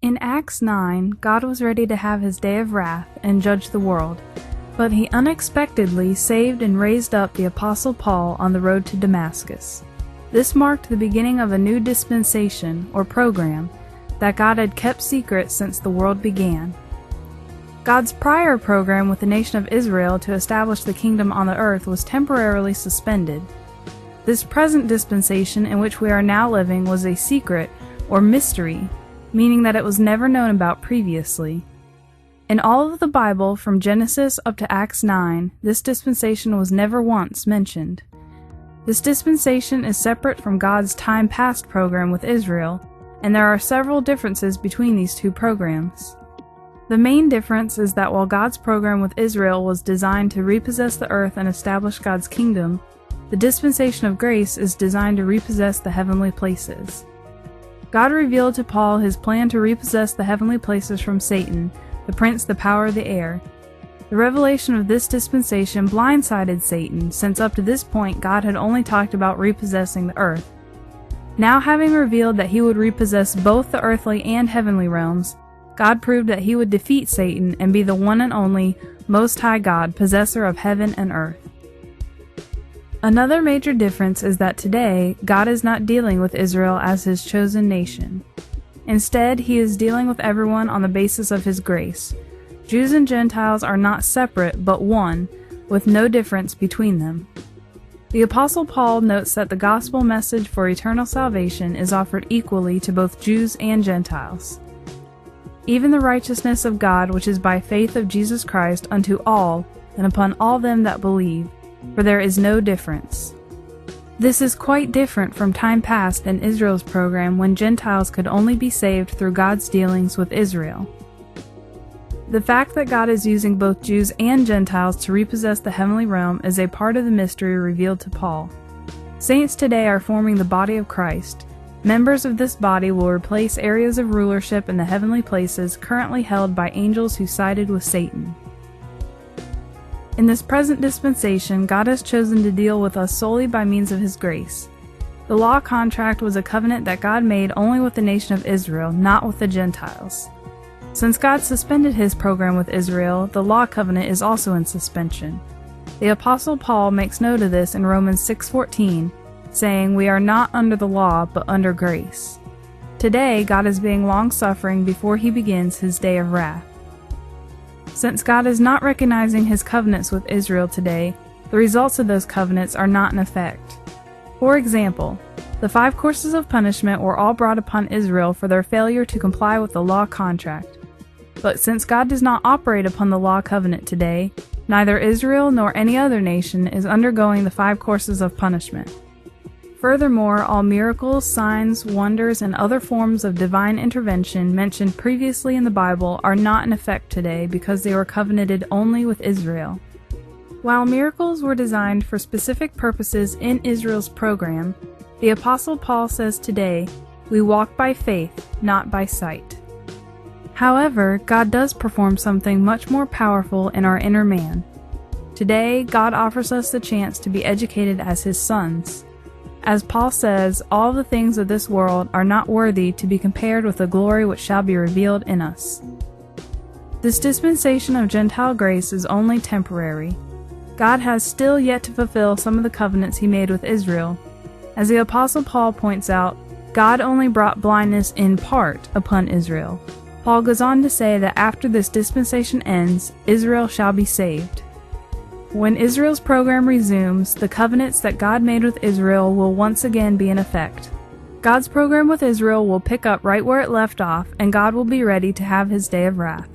In Acts 9, God was ready to have his day of wrath and judge the world, but he unexpectedly saved and raised up the Apostle Paul on the road to Damascus. This marked the beginning of a new dispensation, or program, that God had kept secret since the world began. God's prior program with the nation of Israel to establish the kingdom on the earth was temporarily suspended. This present dispensation in which we are now living was a secret, or mystery, meaning that it was never known about previously. In all of the Bible, from Genesis up to Acts 9, this dispensation was never once mentioned. This dispensation is separate from God's time past program with Israel, and there are several differences between these two programs. The main difference is that while God's program with Israel was designed to repossess the earth and establish God's kingdom, the dispensation of grace is designed to repossess the heavenly places. God revealed to Paul his plan to repossess the heavenly places from Satan, the prince, the power of the air. The revelation of this dispensation blindsided Satan, since up to this point God had only talked about repossessing the earth. Now, having revealed that he would repossess both the earthly and heavenly realms, God proved that he would defeat Satan and be the one and only Most High God, possessor of heaven and earth. Another major difference is that today, God is not dealing with Israel as his chosen nation. Instead, he is dealing with everyone on the basis of his grace. Jews and Gentiles are not separate, but one, with no difference between them. The Apostle Paul notes that the gospel message for eternal salvation is offered equally to both Jews and Gentiles. Even the righteousness of God, which is by faith of Jesus Christ unto all, and upon all them that believe, for there is no difference. This is quite different from time past in Israel's program when Gentiles could only be saved through God's dealings with Israel. The fact that God is using both Jews and Gentiles to repossess the heavenly realm is a part of the mystery revealed to Paul. Saints today are forming the body of Christ. Members of this body will replace areas of rulership in the heavenly places currently held by angels who sided with Satan. In this present dispensation, God has chosen to deal with us solely by means of his grace. The law contract was a covenant that God made only with the nation of Israel, not with the Gentiles. Since God suspended his program with Israel, the law covenant is also in suspension. The Apostle Paul makes note of this in Romans 6:14, saying, "We are not under the law, but under grace." Today, God is being long-suffering before he begins his day of wrath. Since God is not recognizing his covenants with Israel today, the results of those covenants are not in effect. For example, the 5 courses of punishment were all brought upon Israel for their failure to comply with the law contract. But since God does not operate upon the law covenant today, neither Israel nor any other nation is undergoing the 5 courses of punishment. Furthermore, all miracles, signs, wonders, and other forms of divine intervention mentioned previously in the Bible are not in effect today because they were covenanted only with Israel. While miracles were designed for specific purposes in Israel's program, the Apostle Paul says today, "We walk by faith, not by sight." However, God does perform something much more powerful in our inner man. Today, God offers us the chance to be educated as his sons. As Paul says, all the things of this world are not worthy to be compared with the glory which shall be revealed in us. This dispensation of Gentile grace is only temporary. God has still yet to fulfill some of the covenants he made with Israel. As the Apostle Paul points out, God only brought blindness in part upon Israel. Paul goes on to say that after this dispensation ends, Israel shall be saved. When Israel's program resumes, the covenants that God made with Israel will once again be in effect. God's program with Israel will pick up right where it left off, and God will be ready to have his day of wrath.